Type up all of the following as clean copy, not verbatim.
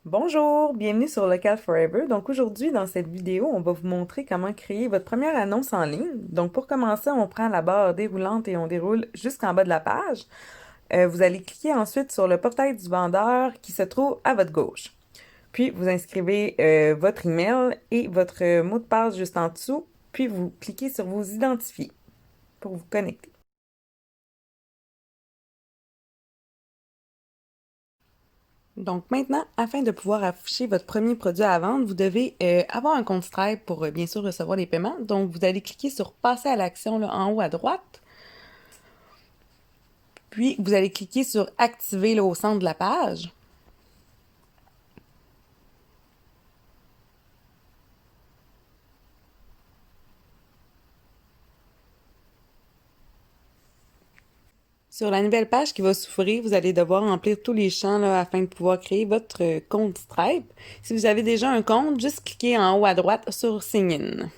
Bonjour, bienvenue sur Local Forever. Donc aujourd'hui, dans cette vidéo, on va vous montrer comment créer votre première annonce en ligne. Donc pour commencer, on prend la barre déroulante et on déroule jusqu'en bas de la page. Vous allez cliquer ensuite sur le portail du vendeur qui se trouve à votre gauche. Puis vous inscrivez votre email et votre mot de passe juste en dessous. Puis vous cliquez sur vous identifier pour vous connecter. Donc maintenant, afin de pouvoir afficher votre premier produit à vendre, vous devez avoir un compte Stripe pour bien sûr recevoir les paiements. Donc vous allez cliquer sur Passer à l'action là, en haut à droite. Puis vous allez cliquer sur Activer là, au centre de la page. Sur la nouvelle page qui va s'ouvrir, vous allez devoir remplir tous les champs là, afin de pouvoir créer votre compte Stripe. Si vous avez déjà un compte, juste cliquez en haut à droite sur Sign In.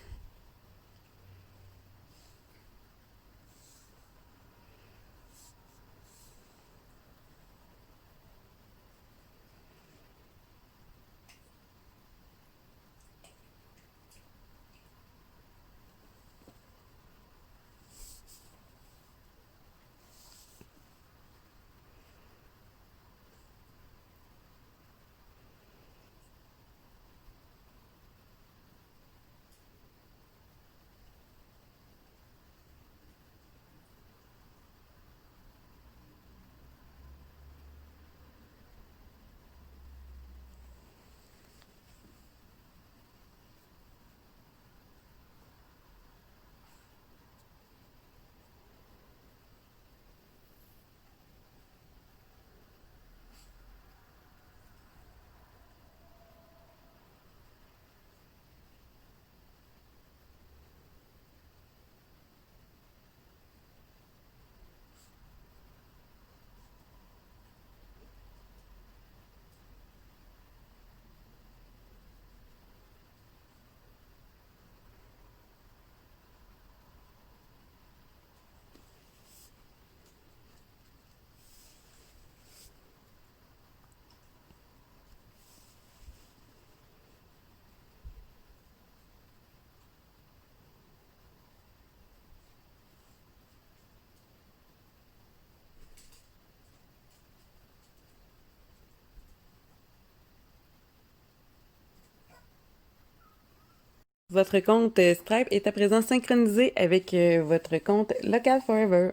Votre compte Stripe est à présent synchronisé avec votre compte Local Forever.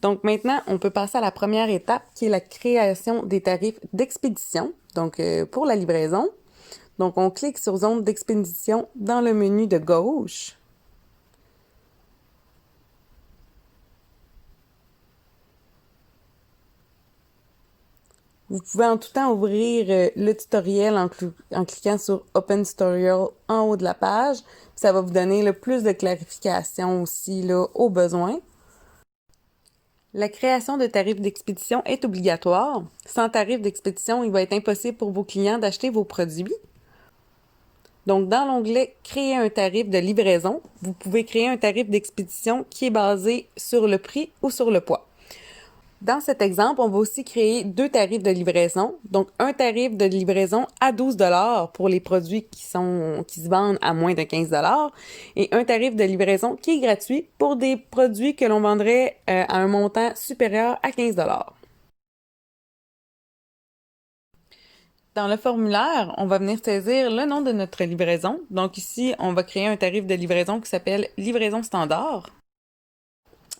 Donc maintenant, on peut passer à la première étape qui est la création des tarifs d'expédition, donc pour la livraison. Donc on clique sur zone d'expédition dans le menu de gauche. Vous pouvez en tout temps ouvrir le tutoriel en cliquant sur Open Tutorial en haut de la page. Ça va vous donner le plus de clarification aussi là, aux besoins. La création de tarifs d'expédition est obligatoire. Sans tarif d'expédition, il va être impossible pour vos clients d'acheter vos produits. Donc, dans l'onglet Créer un tarif de livraison, vous pouvez créer un tarif d'expédition qui est basé sur le prix ou sur le poids. Dans cet exemple, on va aussi créer deux tarifs de livraison. Donc, un tarif de livraison à 12 pour les produits qui se vendent à moins de 15 et un tarif de livraison qui est gratuit pour des produits que l'on vendrait à un montant supérieur à 15 Dans le formulaire, on va venir saisir le nom de notre livraison. Donc ici, on va créer un tarif de livraison qui s'appelle livraison standard.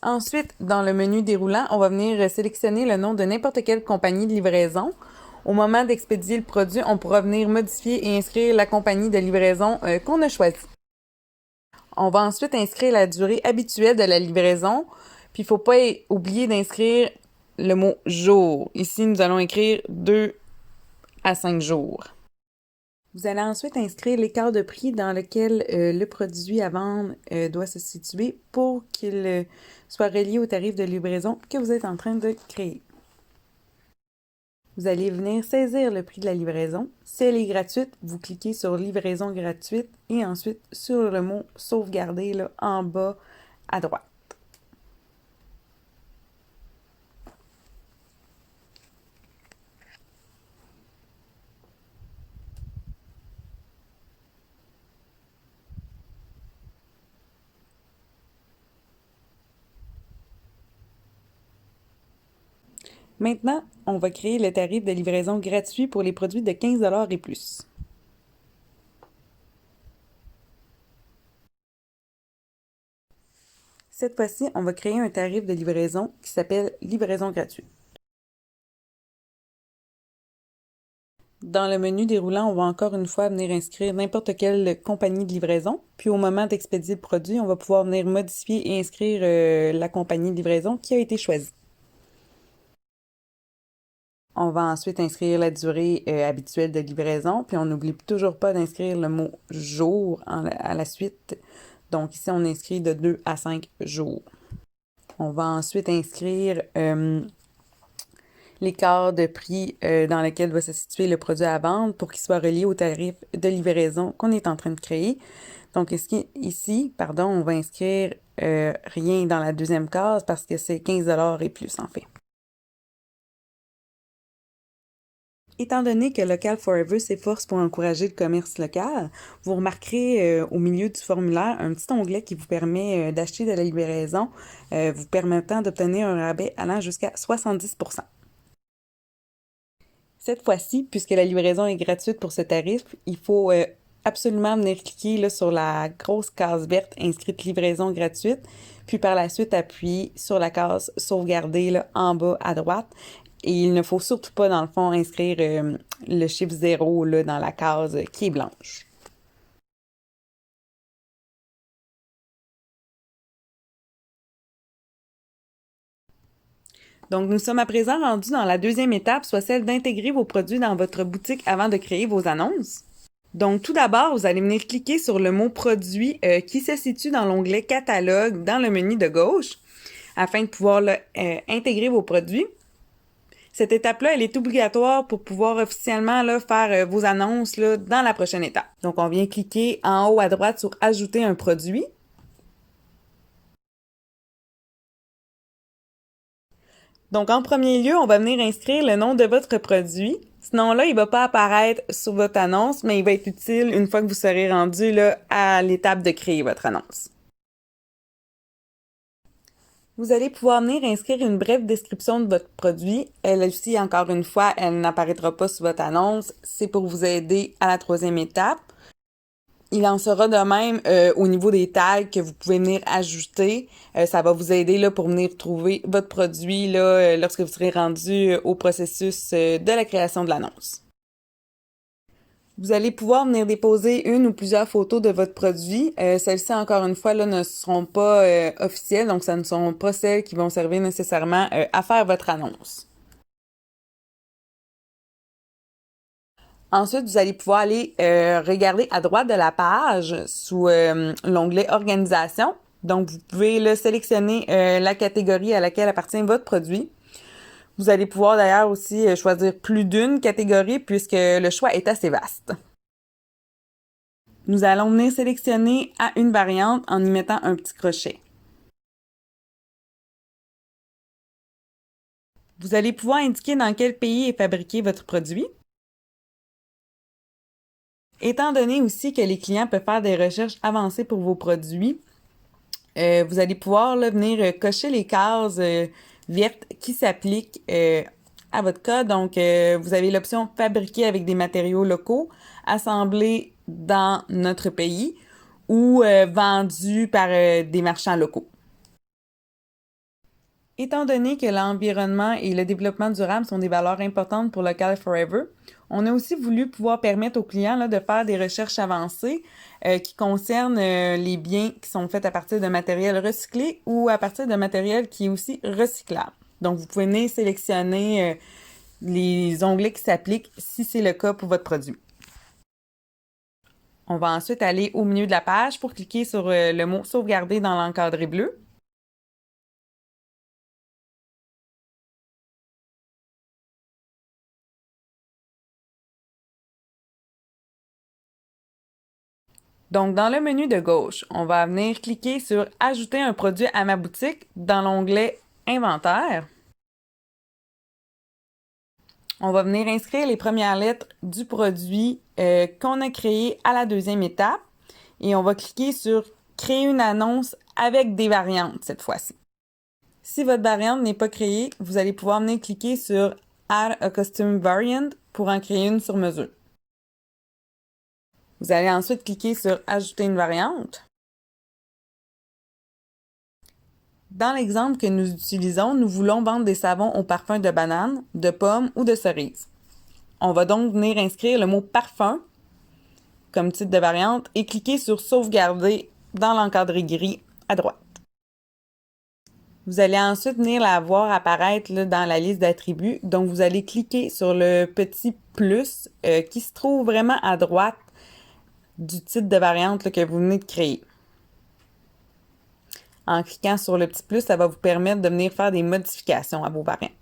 Ensuite, dans le menu déroulant, on va venir sélectionner le nom de n'importe quelle compagnie de livraison. Au moment d'expédier le produit, on pourra venir modifier et inscrire la compagnie de livraison qu'on a choisie. On va ensuite inscrire la durée habituelle de la livraison. Puis il ne faut pas oublier d'inscrire le mot jour. Ici, nous allons écrire 2 à 5 jours. Vous allez ensuite inscrire l'écart de prix dans lequel le produit à vendre doit se situer pour qu'il soit relié au tarif de livraison que vous êtes en train de créer. Vous allez venir saisir le prix de la livraison. Si elle est gratuite, vous cliquez sur livraison gratuite et ensuite sur le mot sauvegarder là, en bas à droite. Maintenant, on va créer le tarif de livraison gratuit pour les produits de 15 et plus. Cette fois-ci, on va créer un tarif de livraison qui s'appelle livraison gratuite. Dans le menu déroulant, on va encore une fois venir inscrire n'importe quelle compagnie de livraison. Puis au moment d'expédier le produit, on va pouvoir venir modifier et inscrire la compagnie de livraison qui a été choisie. On va ensuite inscrire la durée habituelle de livraison, puis on n'oublie toujours pas d'inscrire le mot jour à la suite. Donc ici, on inscrit de 2 à 5 jours. On va ensuite inscrire l'écart de prix dans lequel va se situer le produit à vendre pour qu'il soit relié au tarif de livraison qu'on est en train de créer. Donc ici, on va inscrire rien dans la deuxième case parce que c'est 15 et plus en fait. Étant donné que Local Forever s'efforce pour encourager le commerce local, vous remarquerez au milieu du formulaire un petit onglet qui vous permet d'acheter de la livraison, vous permettant d'obtenir un rabais allant jusqu'à 70%. Cette fois-ci, puisque la livraison est gratuite pour ce tarif, il faut absolument venir cliquer là, sur la grosse case verte inscrite livraison gratuite, puis par la suite appuyer sur la case sauvegarder là, en bas à droite. Et il ne faut surtout pas, dans le fond, inscrire le chiffre 0 là, dans la case qui est blanche. Donc, nous sommes à présent rendus dans la deuxième étape, soit celle d'intégrer vos produits dans votre boutique avant de créer vos annonces. Donc, tout d'abord, vous allez venir cliquer sur le mot produit qui se situe dans l'onglet catalogue dans le menu de gauche afin de pouvoir là, intégrer vos produits. Cette étape-là, elle est obligatoire pour pouvoir officiellement là, faire vos annonces là, dans la prochaine étape. Donc, on vient cliquer en haut à droite sur Ajouter un produit. Donc, en premier lieu, on va venir inscrire le nom de votre produit. Ce nom-là, il ne va pas apparaître sur votre annonce, mais il va être utile une fois que vous serez rendu là, à l'étape de créer votre annonce. Vous allez pouvoir venir inscrire une brève description de votre produit. Elle aussi, encore une fois, elle n'apparaîtra pas sur votre annonce. C'est pour vous aider à la troisième étape. Il en sera de même au niveau des tags que vous pouvez venir ajouter. Ça va vous aider là, pour venir trouver votre produit là, lorsque vous serez rendu au processus de la création de l'annonce. Vous allez pouvoir venir déposer une ou plusieurs photos de votre produit. Celles-ci, encore une fois, là, ne seront pas officielles, donc ça ne sont pas celles qui vont servir nécessairement à faire votre annonce. Ensuite, vous allez pouvoir aller regarder à droite de la page sous l'onglet Organisation. Donc, vous pouvez là, sélectionner la catégorie à laquelle appartient votre produit. Vous allez pouvoir d'ailleurs aussi choisir plus d'une catégorie puisque le choix est assez vaste. Nous allons venir sélectionner à une variante en y mettant un petit crochet. Vous allez pouvoir indiquer dans quel pays est fabriqué votre produit. Étant donné aussi que les clients peuvent faire des recherches avancées pour vos produits, vous allez pouvoir là, venir cocher les cases vertes qui s'appliquent à votre cas. Donc, vous avez l'option fabriquer avec des matériaux locaux, assemblés dans notre pays ou vendus par des marchands locaux. Étant donné que l'environnement et le développement durable sont des valeurs importantes pour Local Forever, on a aussi voulu pouvoir permettre aux clients là, de faire des recherches avancées qui concernent les biens qui sont faits à partir de matériel recyclé ou à partir de matériel qui est aussi recyclable. Donc, vous pouvez venir sélectionner les onglets qui s'appliquent si c'est le cas pour votre produit. On va ensuite aller au milieu de la page pour cliquer sur le mot sauvegarder dans l'encadré bleu. Donc, dans le menu de gauche, on va venir cliquer sur Ajouter un produit à ma boutique dans l'onglet Inventaire. On va venir inscrire les premières lettres du produit qu'on a créé à la deuxième étape et on va cliquer sur Créer une annonce avec des variantes cette fois-ci. Si votre variante n'est pas créée, vous allez pouvoir venir cliquer sur Add a Custom Variant pour en créer une sur mesure. Vous allez ensuite cliquer sur Ajouter une variante. Dans l'exemple que nous utilisons, nous voulons vendre des savons au parfum de banane, de pomme ou de cerise. On va donc venir inscrire le mot parfum comme titre de variante et cliquer sur Sauvegarder dans l'encadré gris à droite. Vous allez ensuite venir la voir apparaître là, dans la liste d'attributs. Donc, vous allez cliquer sur le petit plus qui se trouve vraiment à droite du titre de variante là, que vous venez de créer. En cliquant sur le petit plus, ça va vous permettre de venir faire des modifications à vos variantes.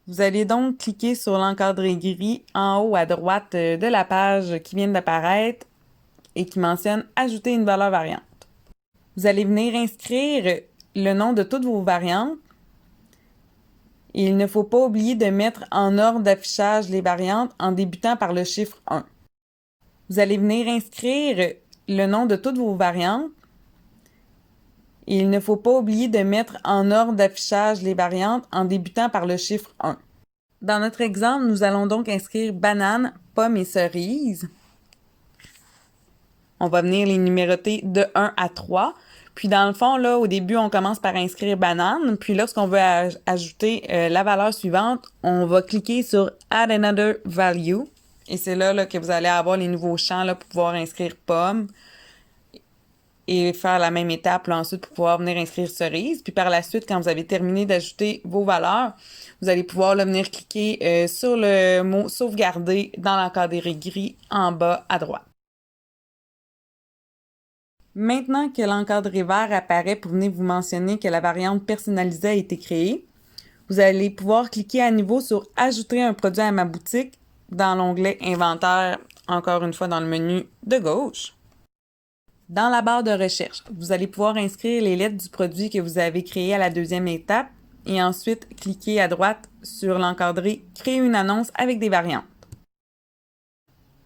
Vous allez donc cliquer sur l'encadré gris en haut à droite de la page qui vient d'apparaître et qui mentionne « Ajouter une valeur variante ». Vous allez venir inscrire le nom de toutes vos variantes. Et il ne faut pas oublier de mettre en ordre d'affichage les variantes en débutant par le chiffre 1. Vous allez venir inscrire le nom de toutes vos variantes. Et il ne faut pas oublier de mettre en ordre d'affichage les variantes en débutant par le chiffre 1. Dans notre exemple, nous allons donc inscrire banane, pomme et cerise. On va venir les numéroter de 1 à 3. Puis dans le fond, là, au début, on commence par inscrire banane. Puis lorsqu'on veut ajouter la valeur suivante, on va cliquer sur Add Another Value. Et c'est là, que vous allez avoir les nouveaux champs là, pour pouvoir inscrire pomme. Et faire la même étape là, ensuite pour pouvoir venir inscrire cerise. Puis par la suite, quand vous avez terminé d'ajouter vos valeurs, vous allez pouvoir là, venir cliquer sur le mot sauvegarder dans l'encadré gris en bas à droite. Maintenant que l'encadré vert apparaît pour venir vous mentionner que la variante personnalisée a été créée, vous allez pouvoir cliquer à nouveau sur Ajouter un produit à ma boutique dans l'onglet Inventaire, encore une fois dans le menu de gauche. Dans la barre de recherche, vous allez pouvoir inscrire les lettres du produit que vous avez créé à la deuxième étape et ensuite cliquer à droite sur l'encadré Créer une annonce avec des variantes.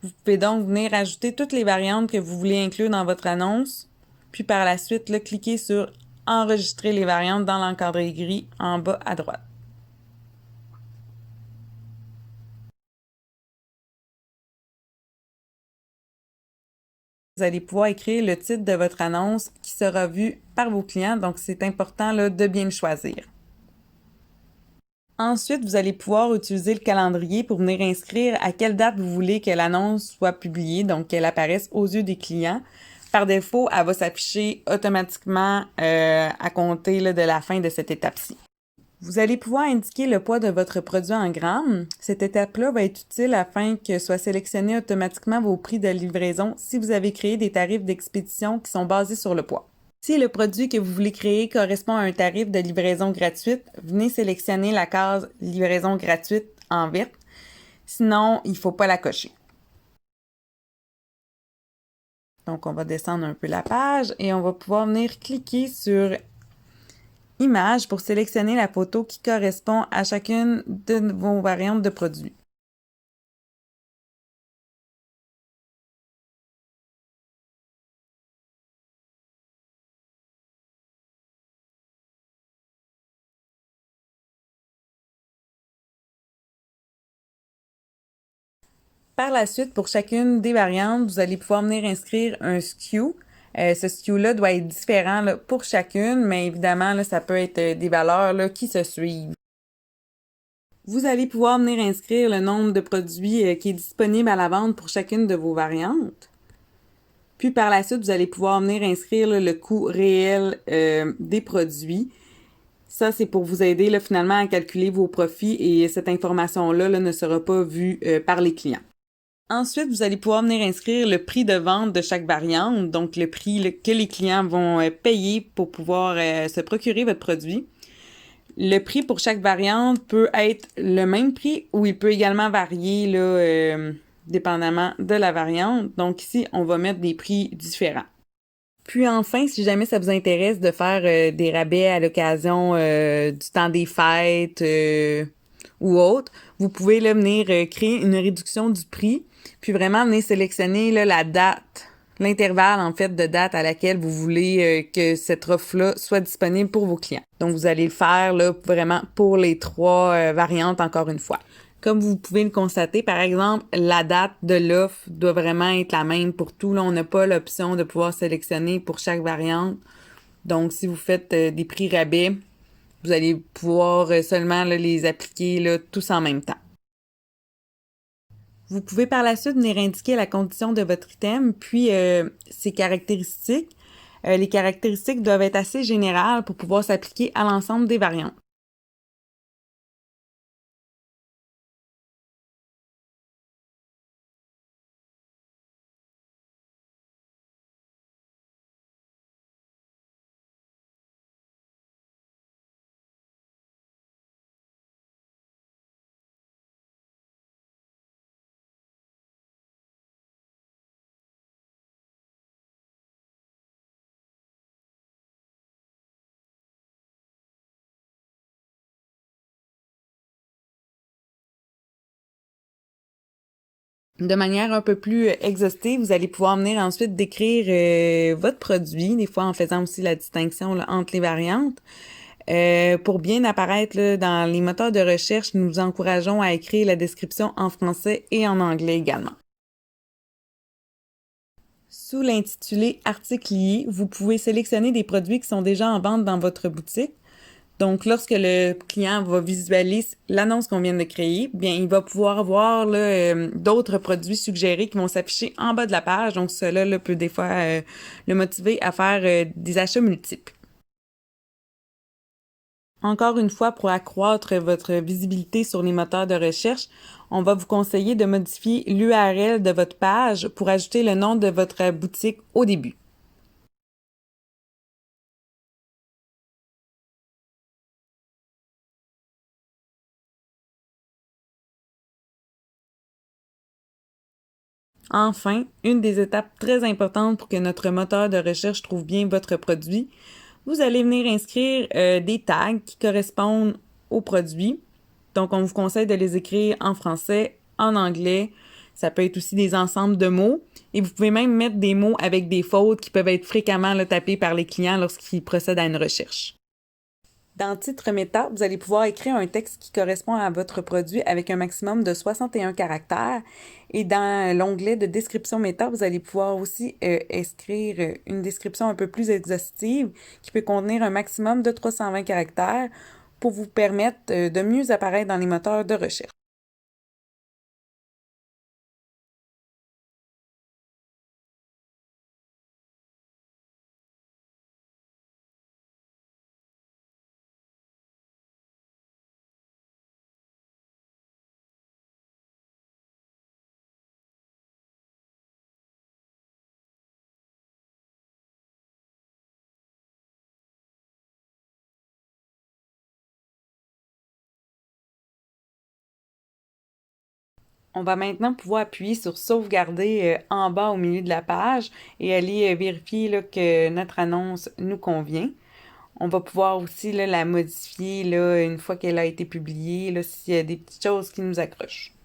Vous pouvez donc venir ajouter toutes les variantes que vous voulez inclure dans votre annonce, puis par la suite, là, cliquer sur Enregistrer les variantes dans l'encadré gris en bas à droite. Vous allez pouvoir écrire le titre de votre annonce qui sera vu par vos clients, donc c'est important là, de bien le choisir. Ensuite, vous allez pouvoir utiliser le calendrier pour venir inscrire à quelle date vous voulez que l'annonce soit publiée, donc qu'elle apparaisse aux yeux des clients. Par défaut, elle va s'afficher automatiquement à compter là, de la fin de cette étape-ci. Vous allez pouvoir indiquer le poids de votre produit en grammes. Cette étape-là va être utile afin que soient sélectionnés automatiquement vos prix de livraison si vous avez créé des tarifs d'expédition qui sont basés sur le poids. Si le produit que vous voulez créer correspond à un tarif de livraison gratuite, venez sélectionner la case « Livraison gratuite » en verte. Sinon, il ne faut pas la cocher. Donc, on va descendre un peu la page et on va pouvoir venir cliquer sur Images pour sélectionner la photo qui correspond à chacune de vos variantes de produits. Par la suite, pour chacune des variantes, vous allez pouvoir venir inscrire un SKU. Ce SKU-là doit être différent là, pour chacune, mais évidemment, là, ça peut être des valeurs là, qui se suivent. Vous allez pouvoir venir inscrire le nombre de produits qui est disponible à la vente pour chacune de vos variantes. Puis par la suite, vous allez pouvoir venir inscrire là, le coût réel des produits. Ça, c'est pour vous aider là, finalement à calculer vos profits et cette information-là là, ne sera pas vue par les clients. Ensuite, vous allez pouvoir venir inscrire le prix de vente de chaque variante, donc le prix que les clients vont payer pour pouvoir se procurer votre produit. Le prix pour chaque variante peut être le même prix ou il peut également varier là, dépendamment de la variante. Donc ici, on va mettre des prix différents. Puis enfin, si jamais ça vous intéresse de faire des rabais à l'occasion du temps des fêtes ou autre, vous pouvez là, venir créer une réduction du prix, puis vraiment venir sélectionner là, la date l'intervalle en fait de date à laquelle vous voulez que cette offre-là soit disponible pour vos clients. Donc vous allez le faire là vraiment pour les trois variantes encore une fois. Comme vous pouvez le constater, par exemple, la date de l'offre doit vraiment être la même pour tout. Là, on n'a pas l'option de pouvoir sélectionner pour chaque variante. Donc, si vous faites des prix rabais, vous allez pouvoir seulement là, les appliquer là, tous en même temps. Vous pouvez par la suite venir indiquer la condition de votre item, puis ses caractéristiques. Les caractéristiques doivent être assez générales pour pouvoir s'appliquer à l'ensemble des variantes. De manière un peu plus exhaustive, vous allez pouvoir venir ensuite décrire votre produit, des fois en faisant aussi la distinction là, entre les variantes. Pour bien apparaître là, dans les moteurs de recherche, nous vous encourageons à écrire la description en français et en anglais également. Sous l'intitulé Articles liés, vous pouvez sélectionner des produits qui sont déjà en vente dans votre boutique. Donc, lorsque le client va visualiser l'annonce qu'on vient de créer, bien, il va pouvoir voir d'autres produits suggérés qui vont s'afficher en bas de la page. Donc, cela là, peut des fois le motiver à faire des achats multiples. Encore une fois, pour accroître votre visibilité sur les moteurs de recherche, on va vous conseiller de modifier l'URL de votre page pour ajouter le nom de votre boutique au début. Enfin, une des étapes très importantes pour que notre moteur de recherche trouve bien votre produit, vous allez venir inscrire des tags qui correspondent au produit. Donc, on vous conseille de les écrire en français, en anglais. Ça peut être aussi des ensembles de mots. Et vous pouvez même mettre des mots avec des fautes qui peuvent être fréquemment tapés par les clients lorsqu'ils procèdent à une recherche. Dans le titre méta, vous allez pouvoir écrire un texte qui correspond à votre produit avec un maximum de 61 caractères. Et dans l'onglet de description méta, vous allez pouvoir aussi inscrire une description un peu plus exhaustive qui peut contenir un maximum de 320 caractères pour vous permettre de mieux apparaître dans les moteurs de recherche. On va maintenant pouvoir appuyer sur sauvegarder en bas au milieu de la page et aller vérifier là, que notre annonce nous convient. On va pouvoir aussi là, la modifier là, une fois qu'elle a été publiée, là, s'il y a des petites choses qui nous accrochent.